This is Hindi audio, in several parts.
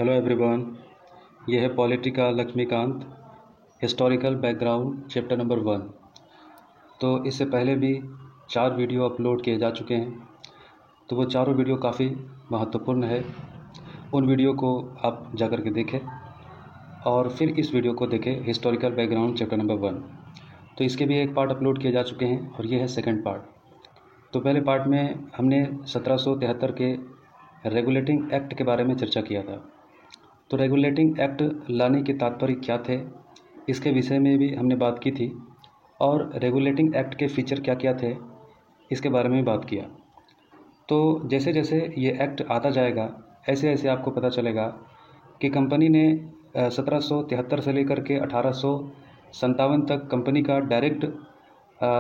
Hello everyone. ये है पॉलिटी का Laxmikanth, historical background chapter number 1। तो इससे पहले भी 4 वीडियो अपलोड किए जा चुके हैं, तो वो चारों वीडियो काफ़ी महत्वपूर्ण है। उन वीडियो को आप जा कर के देखें और फिर इस वीडियो को देखें, हिस्टोरिकल बैकग्राउंड चैप्टर नंबर 1। तो इसके भी एक पार्ट अपलोड किए जा चुके हैं और ये है सेकंड पार्ट। तो पहले पार्ट में हमने 1773 के रेगुलेटिंग एक्ट के बारे में चर्चा किया था। तो रेगुलेटिंग एक्ट लाने के तात्पर्य क्या थे, इसके विषय में भी हमने बात की थी, और रेगुलेटिंग एक्ट के फीचर क्या क्या थे इसके बारे में बात किया। तो जैसे जैसे ये एक्ट आता जाएगा ऐसे ऐसे आपको पता चलेगा कि कंपनी ने 1773 से लेकर के 1857 तक कंपनी का डायरेक्ट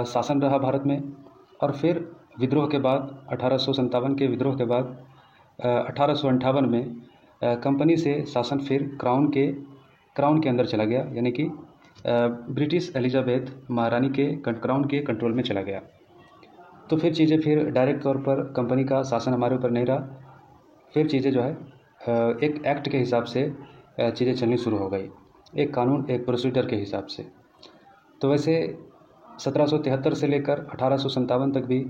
शासन रहा भारत में। और फिर विद्रोह के बाद 1857 के विद्रोह के बाद 1858 में कंपनी से शासन फिर क्राउन के अंदर चला गया, यानी कि ब्रिटिश एलिजाबेथ महारानी के क्राउन के कंट्रोल में चला गया। तो फिर चीज़ें फिर डायरेक्ट तौर पर कंपनी का शासन हमारे ऊपर नहीं रहा, फिर चीज़ें जो है एक एक्ट के हिसाब से चीज़ें चलनी शुरू हो गई, एक कानून, एक प्रोसीजर के हिसाब से। तो वैसे 1773 से लेकर 1857 तक भी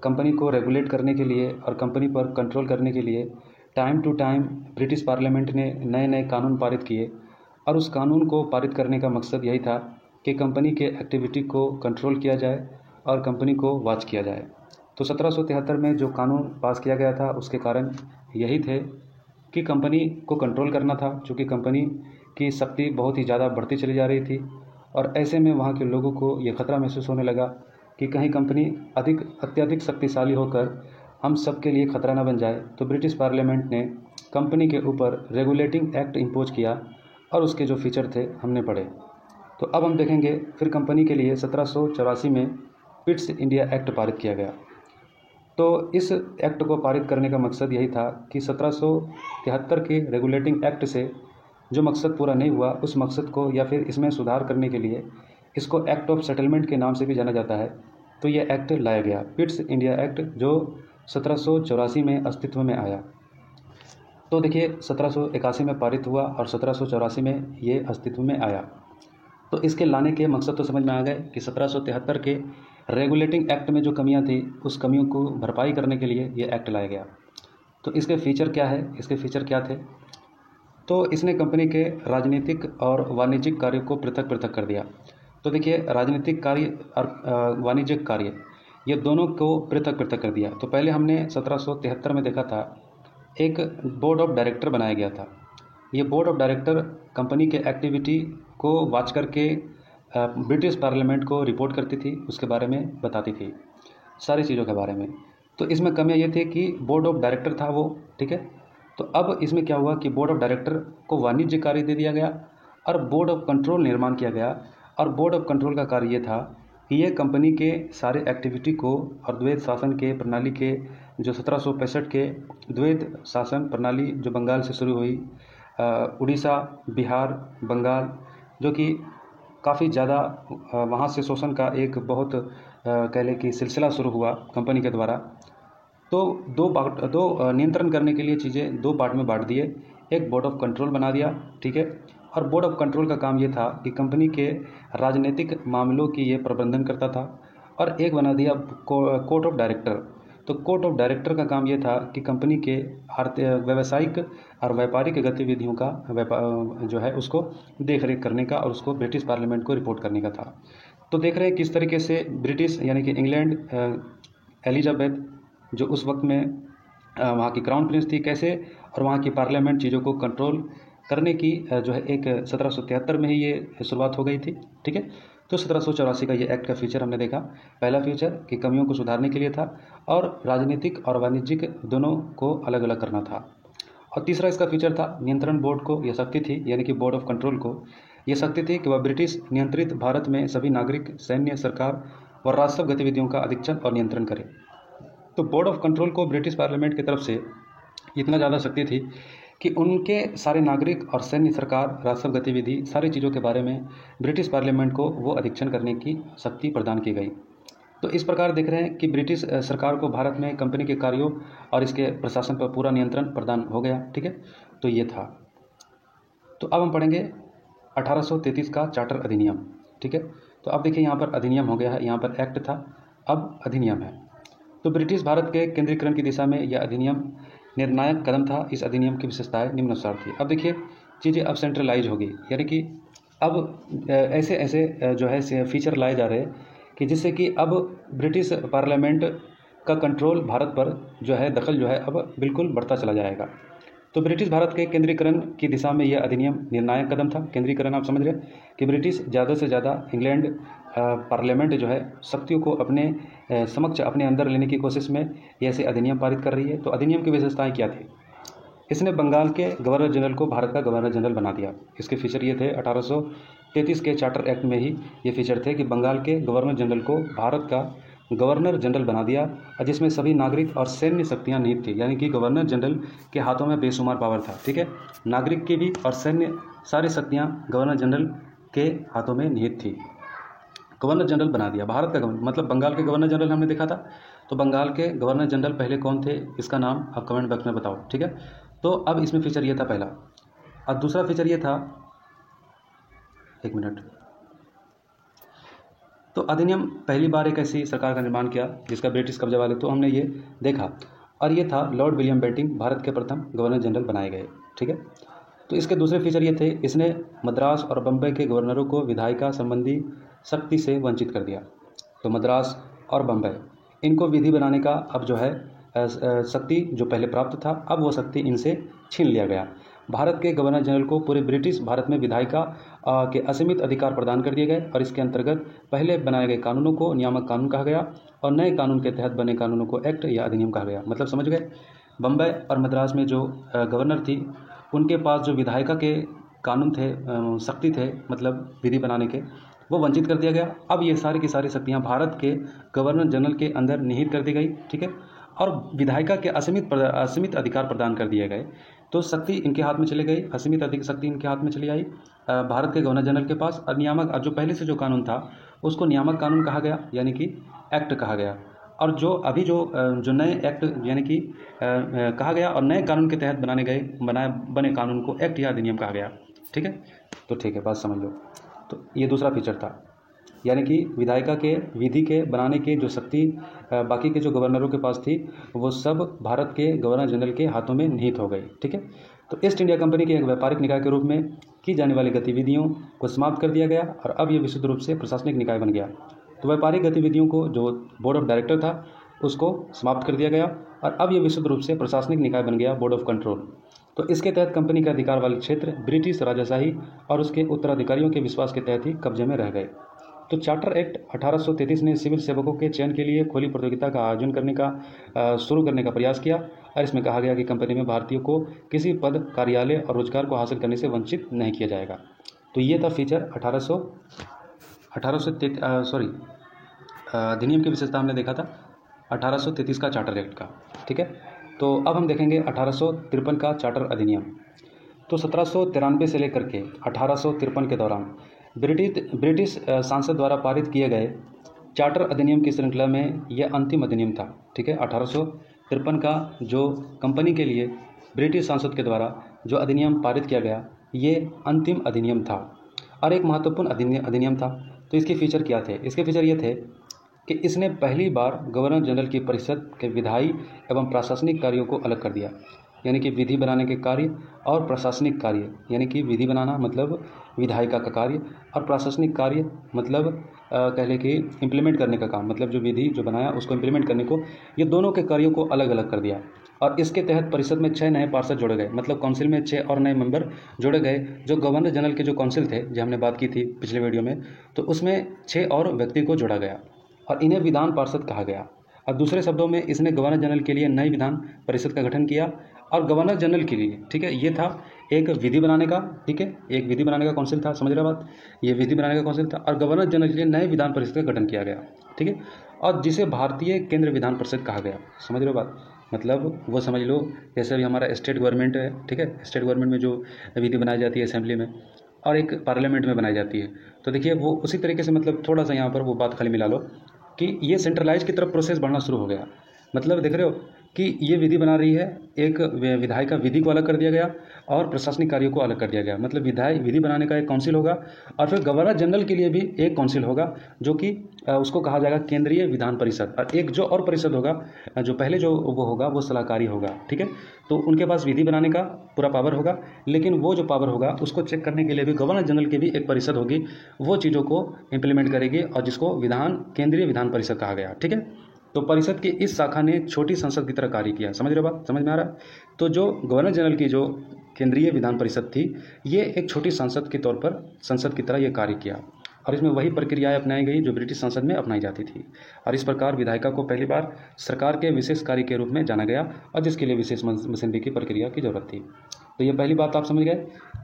कंपनी को रेगुलेट करने के लिए और कंपनी पर कंट्रोल करने के लिए time to time British parliament ने नए नए कानून पारित किए। और उस कानून को पारित करने का मकसद यही था कि कंपनी के एक्टिविटी को कंट्रोल किया जाए और कंपनी को वॉच किया जाए। तो 1773 में जो कानून पास किया गया था उसके कारण यही थे कि कंपनी को कंट्रोल करना था, चूँकि कंपनी की शक्ति बहुत ही ज़्यादा बढ़ती चली जा रही थी। और ऐसे में वहाँ के लोगों को ये खतरा महसूस होने लगा कि कहीं कंपनी अत्यधिक शक्तिशाली होकर हम सब के लिए खतरा न बन जाए। तो ब्रिटिश पार्लियामेंट ने कंपनी के ऊपर रेगुलेटिंग एक्ट इम्पोज किया और उसके जो फीचर थे हमने पढ़े। तो अब हम देखेंगे फिर कंपनी के लिए 1784 में पिट्स इंडिया एक्ट पारित किया गया। तो इस एक्ट को पारित करने का मकसद यही था कि 1773 के रेगुलेटिंग एक्ट से जो मकसद पूरा नहीं हुआ उस मकसद को, या फिर इसमें सुधार करने के लिए, इसको एक्ट ऑफ सेटलमेंट के नाम से भी जाना जाता है। तो ये एक्ट लाया गया, पिट्स इंडिया एक्ट, जो 1784 में अस्तित्व में आया। तो देखिए 1781 में पारित हुआ और 1784 में ये अस्तित्व में आया। तो इसके लाने के मकसद तो समझ में आ गए कि 1773 के रेगुलेटिंग एक्ट में जो कमियां थी उस कमियों को भरपाई करने के लिए ये एक्ट लाया गया। तो इसके फीचर क्या है, इसके फीचर क्या थे? तो इसने कंपनी के राजनीतिक और वाणिज्यिक कार्यों को पृथक पृथक कर दिया। तो देखिए राजनीतिक कार्य और वाणिज्यिक कार्य, ये दोनों को पृथक पृथक कर दिया। तो पहले हमने 1773 में देखा था एक बोर्ड ऑफ डायरेक्टर बनाया गया था। ये बोर्ड ऑफ डायरेक्टर कंपनी के एक्टिविटी को वॉच करके ब्रिटिश पार्लियामेंट को रिपोर्ट करती थी, उसके बारे में बताती थी, सारी चीज़ों के बारे में। तो इसमें कमियाँ ये थी कि बोर्ड ऑफ डायरेक्टर था वो, ठीक है। तो अब इसमें क्या हुआ कि बोर्ड ऑफ डायरेक्टर को वाणिज्य कार्य दे दिया गया और बोर्ड ऑफ कंट्रोल निर्माण किया गया। और बोर्ड ऑफ कंट्रोल का कार्य ये था कि ये कंपनी के सारे एक्टिविटी को और द्वैत शासन के प्रणाली के जो 1765 के द्वैत शासन प्रणाली जो बंगाल से शुरू हुई, उड़ीसा, बिहार, बंगाल, जो कि काफ़ी ज़्यादा वहाँ से शोषण का एक बहुत कह लें कि सिलसिला शुरू हुआ कंपनी के द्वारा। तो दो नियंत्रण करने के लिए चीज़ें 2 पार्ट में बांट दिए। एक बोर्ड ऑफ कंट्रोल बना दिया, ठीक है। और बोर्ड ऑफ कंट्रोल का काम ये था कि कंपनी के राजनीतिक मामलों की ये प्रबंधन करता था। और एक बना दिया कोर्ट ऑफ डायरेक्टर। तो कोर्ट ऑफ डायरेक्टर का काम ये था कि कंपनी के व्यावसायिक और व्यापारिक गतिविधियों का जो है उसको देख रेख करने का और उसको ब्रिटिश पार्लियामेंट को रिपोर्ट करने का था। तो देख रहे हैं किस तरीके से ब्रिटिश यानी कि इंग्लैंड, एलिजाबेथ जो उस वक्त में वहाँ की क्राउन प्रिंस थी, कैसे और वहाँ की पार्लियामेंट चीज़ों को कंट्रोल करने की जो है एक 1773 में ही ये शुरुआत हो गई थी, ठीक है। तो 1784 का ये एक्ट का फीचर हमने देखा। पहला फीचर कि कमियों को सुधारने के लिए था और राजनीतिक और वाणिज्यिक दोनों को अलग अलग करना था। और तीसरा इसका फीचर था नियंत्रण बोर्ड को यह शक्ति थी, यानी कि बोर्ड ऑफ कंट्रोल को यह शक्ति थी कि वह ब्रिटिश नियंत्रित भारत में सभी नागरिक, सैन्य, सरकार व राजस्व गतिविधियों का अधीक्षण और नियंत्रण करे। तो बोर्ड ऑफ कंट्रोल को ब्रिटिश पार्लियामेंट की तरफ से इतना ज़्यादा शक्ति थी कि उनके सारे नागरिक और सैन्य, सरकार, राजस्व गतिविधि, सारी चीज़ों के बारे में ब्रिटिश पार्लियामेंट को वो अधीक्षण करने की शक्ति प्रदान की गई। तो इस प्रकार देख रहे हैं कि ब्रिटिश सरकार को भारत में कंपनी के कार्यों और इसके प्रशासन पर पूरा नियंत्रण प्रदान हो गया, ठीक है। तो ये था। तो अब हम पढ़ेंगे 1833 का चार्टर अधिनियम। ठीक है, तो अब देखिए यहाँ पर अधिनियम हो गया है, यहाँ पर एक्ट था, अब अधिनियम है। तो ब्रिटिश भारत के केंद्रीकरण की दिशा में यह अधिनियम निर्णायक कदम था। इस अधिनियम की विशेषताएं निम्नानुसार थी। अब देखिए चीज़ें अब सेंट्रलाइज होगी, यानी कि अब ऐसे ऐसे जो है फीचर लाए जा रहे हैं कि जिससे कि अब ब्रिटिश पार्लियामेंट का कंट्रोल भारत पर जो है, दखल जो है अब बिल्कुल बढ़ता चला जाएगा। तो ब्रिटिश भारत के केंद्रीकरण की दिशा में यह अधिनियम निर्णायक कदम था। केंद्रीकरण आप समझ रहे हैं कि ब्रिटिश ज़्यादा से ज़्यादा इंग्लैंड पार्लियामेंट जो है शक्तियों को अपने समक्ष अपने अंदर लेने की कोशिश में ये ऐसे अधिनियम पारित कर रही है। तो अधिनियम की विशेषताएं क्या थी? इसने बंगाल के गवर्नर जनरल को भारत का गवर्नर जनरल बना दिया। इसके फीचर ये थे, 1833 के चार्टर एक्ट में ही ये फीचर थे कि बंगाल के गवर्नर जनरल को भारत का गवर्नर जनरल बना दिया, जिसमें सभी नागरिक और सैन्य शक्तियां निहित थी। यानी कि गवर्नर जनरल के हाथों में बेशुमार पावर था। ठीक है, नागरिक की भी और सैन्य सारी शक्तियां गवर्नर जनरल के हाथों में निहित थी। गवर्नर जनरल बना दिया भारत का गवर्नर, मतलब बंगाल के गवर्नर जनरल हमने देखा था। तो बंगाल के गवर्नर जनरल पहले कौन थे, इसका नाम आप कमेंट बॉक्स में बताओ। ठीक है, तो अब इसमें फीचर ये था पहला, और दूसरा फीचर ये था, एक मिनट। तो अधिनियम पहली बार एक ऐसी सरकार का निर्माण किया जिसका ब्रिटिश कब्जा वाले, तो हमने ये देखा, और ये था लॉर्ड विलियम बेंटिंक भारत के प्रथम गवर्नर जनरल बनाए गए। ठीक है, तो इसके दूसरे फीचर ये थे, इसने मद्रास और बम्बई के गवर्नरों को विधायिका संबंधी शक्ति से वंचित कर दिया। तो मद्रास और बम्बई इनको विधि बनाने का अब जो है शक्ति जो पहले प्राप्त था, अब वो शक्ति इनसे छीन लिया गया। भारत के गवर्नर जनरल को पूरे ब्रिटिश भारत में विधायिका के असीमित अधिकार प्रदान कर दिए गए, और इसके अंतर्गत पहले बनाए गए कानूनों को नियामक कानून कहा गया, और नए कानून के तहत बने कानूनों को एक्ट या अधिनियम कहा गया। मतलब समझ गए, बम्बई और मद्रास में जो गवर्नर थी उनके पास जो विधायिका के कानून थे, शक्ति थे, मतलब विधि बनाने के, वो वंचित कर दिया गया। अब ये सारी की सारी शक्तियाँ भारत के गवर्नर जनरल के अंदर निहित कर दी गई। ठीक है, और विधायिका के असीमित अधिकार प्रदान कर दिए गए। तो शक्ति इनके हाथ में चली गई, असीमित अधिक शक्ति इनके हाथ में चली आई भारत के गवर्नर जनरल के पास। और नियामक जो पहले से जो कानून था उसको नियामक कानून कहा गया, यानी कि एक्ट कहा गया। और जो अभी जो नए एक्ट यानी कि कहा गया, और नए कानून के तहत बने कानून को एक्ट या अधिनियम कहा गया। ठीक है, तो ठीक है, बात समझ लो। तो ये दूसरा फीचर था, यानी कि विधायिका के विधि के बनाने की जो शक्ति बाकी के जो गवर्नरों के पास थी वो सब भारत के गवर्नर जनरल के हाथों में निहित हो गई। ठीक है, तो ईस्ट इंडिया कंपनी के एक व्यापारिक निकाय के रूप में की जाने वाली गतिविधियों को समाप्त कर दिया गया, और अब ये विशुद्ध रूप से प्रशासनिक निकाय बन गया। तो व्यापारिक गतिविधियों को जो बोर्ड ऑफ डायरेक्टर था उसको समाप्त कर दिया गया, और अब ये विशुद्ध रूप से प्रशासनिक निकाय बन गया, बोर्ड ऑफ कंट्रोल। तो इसके तहत कंपनी के अधिकार वाले क्षेत्र ब्रिटिश राजशाही और उसके उत्तराधिकारियों के विश्वास के तहत ही कब्जे में रह गए। तो चार्टर एक्ट 1833 ने सिविल सेवकों के चयन के लिए खुली प्रतियोगिता का आयोजन शुरू करने का प्रयास किया, और इसमें कहा गया कि कंपनी में भारतीयों को किसी पद, कार्यालय और रोजगार को हासिल करने से वंचित नहीं किया जाएगा। तो ये था फीचर अधिनियम की विशेषता हमने देखा था 1833 का चार्टर एक्ट का। ठीक है, तो अब हम देखेंगे 1853 का चार्टर अधिनियम। तो 1793 से लेकर के 1853 के दौरान ब्रिटिश सांसद द्वारा पारित किए गए चार्टर अधिनियम की श्रृंखला में यह अंतिम अधिनियम था। ठीक है, 1853 का जो कंपनी के लिए ब्रिटिश सांसद के द्वारा जो अधिनियम पारित किया गया, ये अंतिम अधिनियम था और एक महत्वपूर्ण अधिनियम था। तो इसके फीचर क्या थे? इसके फीचर ये थे कि इसने पहली बार गवर्नर जनरल की परिषद के विधायी एवं प्रशासनिक कार्यों को अलग कर दिया, यानी कि विधि बनाने के कार्य और प्रशासनिक कार्य, यानी कि विधि बनाना मतलब विधायिका का कार्य, और प्रशासनिक कार्य मतलब कह लें कि इम्प्लीमेंट करने का काम, मतलब जो विधि जो बनाया उसको इम्प्लीमेंट करने को, ये दोनों के कार्यों को अलग अलग कर दिया। और इसके तहत परिषद में 6 नए पार्षद जोड़े गए, मतलब काउंसिल में 6 और नए मेंबर जोड़े गए। जो गवर्नर जनरल के जो काउंसिल थे, जो हमने बात की थी पिछले वीडियो में, तो उसमें 6 और व्यक्ति को जोड़ा गया और इन्हें विधान पार्षद कहा गया। और दूसरे शब्दों में इसने गवर्नर जनरल के लिए नई विधान परिषद का गठन किया, और गवर्नर जनरल के लिए, ठीक है, ये था एक विधि बनाने का, ठीक है, एक विधि बनाने का काउंसिल था, समझ रहे बात, ये विधि बनाने का काउंसिल था, और गवर्नर जनरल के लिए नए विधान परिषद का गठन किया गया, ठीक है, और जिसे भारतीय केंद्र विधान परिषद कहा गया। समझ रहे बात, मतलब वो समझ लो जैसे अभी हमारा स्टेट गवर्नमेंट है, ठीक है, स्टेट गवर्नमेंट में जो विधि बनाई जाती है असेंबली में, और एक पार्लियामेंट में बनाई जाती है, तो देखिए वो उसी तरीके से, मतलब थोड़ा सा यहाँ पर वो बात खाली मिला लो कि ये सेंट्रलाइज की तरफ प्रोसेस बढ़ना शुरू हो गया। मतलब देख रहे हो कि ये विधि बना रही है, एक विधायिका विधि को अलग कर दिया गया और प्रशासनिक कार्यों को अलग कर दिया गया। मतलब विधि बनाने का एक काउंसिल होगा और फिर गवर्नर जनरल के लिए भी एक काउंसिल होगा जो कि उसको कहा जाएगा केंद्रीय विधान परिषद। और एक जो और परिषद होगा, जो पहले जो वो होगा वो सलाहकारी होगा, ठीक है। तो उनके पास विधि बनाने का पूरा पावर होगा, लेकिन वो जो पावर होगा उसको चेक करने के लिए भी गवर्नर जनरल की भी एक परिषद होगी, वो चीज़ों को इम्प्लीमेंट करेगी और जिसको केंद्रीय विधान परिषद कहा गया, ठीक है। तो परिषद की इस शाखा ने छोटी संसद की तरह कार्य किया। समझ रहे हो बात, समझ में आ रहा है? तो जो गवर्नर जनरल की जो केंद्रीय विधान परिषद थी, ये एक छोटी संसद के तौर पर संसद की तरह ये कार्य किया और इसमें वही प्रक्रियाएं अपनाई गई जो ब्रिटिश संसद में अपनाई जाती थी। और इस प्रकार विधायिका को पहली बार सरकार के विशेष कार्य के रूप में जाना गया और जिसके लिए विशेष मशीनरी की प्रक्रिया की जरूरत थी। तो ये पहली बात आप समझ गए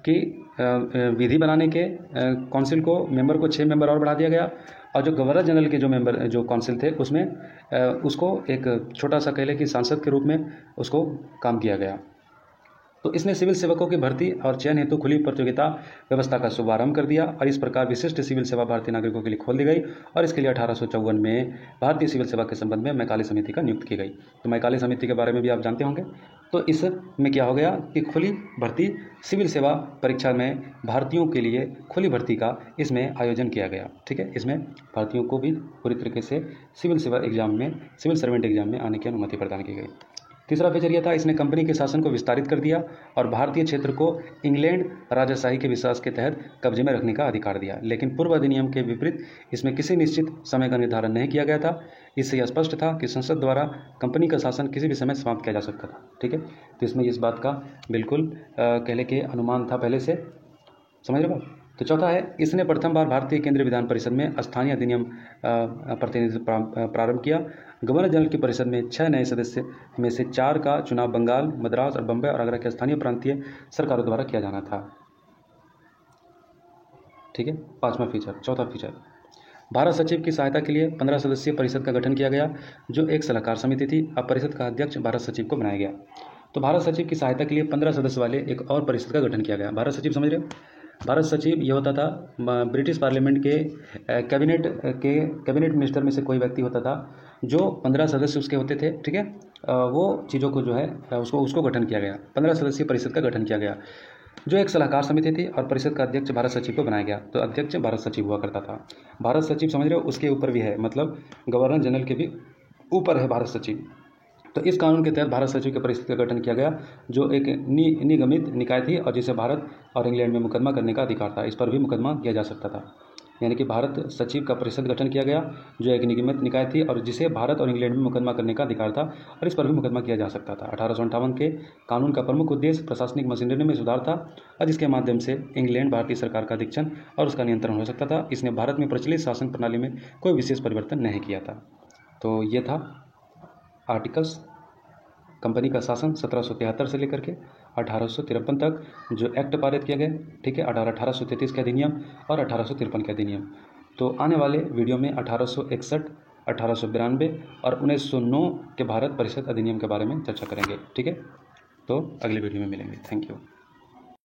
कि विधि बनाने के काउंसिल को मेंबर को 6 मेंबर और बढ़ा दिया गया और जो गवर्नर जनरल के जो मेंबर जो काउंसिल थे उसमें उसको एक छोटा सा कह लें कि सांसद के रूप में उसको काम किया गया। तो इसने सिविल सेवकों की भर्ती और चयन हेतु खुली प्रतियोगिता व्यवस्था का शुभारंभ कर दिया और इस प्रकार विशिष्ट सिविल सेवा भारतीय नागरिकों के लिए खोल दी गई और इसके लिए 1854 में भारतीय सिविल सेवा के संबंध में मैकाले समिति का नियुक्त की गई। तो मैकाले समिति के बारे में भी आप जानते होंगे। तो इसमें क्या हो गया कि खुली भर्ती सिविल सेवा परीक्षा में भारतीयों के लिए खुली भर्ती का इसमें आयोजन किया गया, ठीक है। इसमें भारतीयों को भी पूरी तरीके से सिविल सर्वेंट एग्जाम में आने की अनुमति प्रदान की गई। तीसरा फीचर यह था, इसने कंपनी के शासन को विस्तारित कर दिया और भारतीय क्षेत्र को इंग्लैंड राजाशाही के विश्वास के तहत कब्जे में रखने का अधिकार दिया। लेकिन पूर्व अधिनियम के विपरीत इसमें किसी निश्चित समय का निर्धारण नहीं किया गया था। इससे यह स्पष्ट था कि संसद द्वारा कंपनी का शासन किसी भी समय समाप्त किया जा सकता था, ठीक है। तो इसमें इस बात का बिल्कुल कह लें कि अनुमान था पहले से। समझ रहे हो? तो चौथा है, इसने प्रथम बार भारतीय केंद्रीय विधान परिषद में स्थानीय अधिनियम प्रतिनिधित्व प्रारंभ किया। गवर्नर जनरल की परिषद में 6 नए सदस्य में से 4 का चुनाव बंगाल, मद्रास और बम्बई और आगरा के स्थानीय प्रांतीय सरकारों द्वारा किया जाना था, ठीक है। चौथा फीचर, भारत सचिव की सहायता के लिए 15 सदस्यीय परिषद का गठन किया गया जो एक सलाहकार समिति थी। अब परिषद का अध्यक्ष भारत सचिव को बनाया गया। तो भारत सचिव की सहायता के लिए 15 सदस्य वाले एक और परिषद का गठन किया गया। भारत सचिव समझ रहे हो? भारत सचिव ये होता था ब्रिटिश पार्लियामेंट के कैबिनेट मिनिस्टर में से कोई व्यक्ति होता था जो 15 सदस्य उसके होते थे, ठीक है। वो चीज़ों को जो है उसको गठन किया गया। 15 सदस्यीय परिषद का गठन किया गया जो एक सलाहकार समिति थी और परिषद का अध्यक्ष भारत सचिव को बनाया गया। तो अध्यक्ष भारत सचिव हुआ करता था। भारत सचिव समझ रहे हो, उसके ऊपर भी है, मतलब गवर्नर जनरल के भी ऊपर है भारत सचिव। तो इस कानून के तहत भारत सचिव के परिषद का गठन किया गया जो एक निगमित निकाय थी और जिसे भारत और इंग्लैंड में मुकदमा करने का अधिकार था। इस पर भी मुकदमा किया जा सकता था। यानी कि भारत सचिव का परिषद गठन किया गया जो एक निगमित निकाय थी और जिसे भारत और इंग्लैंड में मुकदमा करने का अधिकार था और इस पर भी मुकदमा किया जा सकता था। 1858 के कानून का प्रमुख उद्देश्य प्रशासनिक मशीनरी में सुधार था और जिसके माध्यम से इंग्लैंड भारतीय सरकार का अधीक्षण और उसका नियंत्रण हो सकता था। इसने भारत में प्रचलित शासन प्रणाली में कोई विशेष परिवर्तन नहीं किया था। तो ये था आर्टिकल्स, कंपनी का शासन 1773 से लेकर के 1853 तक जो एक्ट पारित किया गया, ठीक है। 1833 के अधिनियम और 1853 के अधिनियम। तो आने वाले वीडियो में 1861, 1892 और 1909 के भारत परिषद अधिनियम के बारे में चर्चा करेंगे, ठीक है। तो अगले वीडियो में मिलेंगे। Thank you.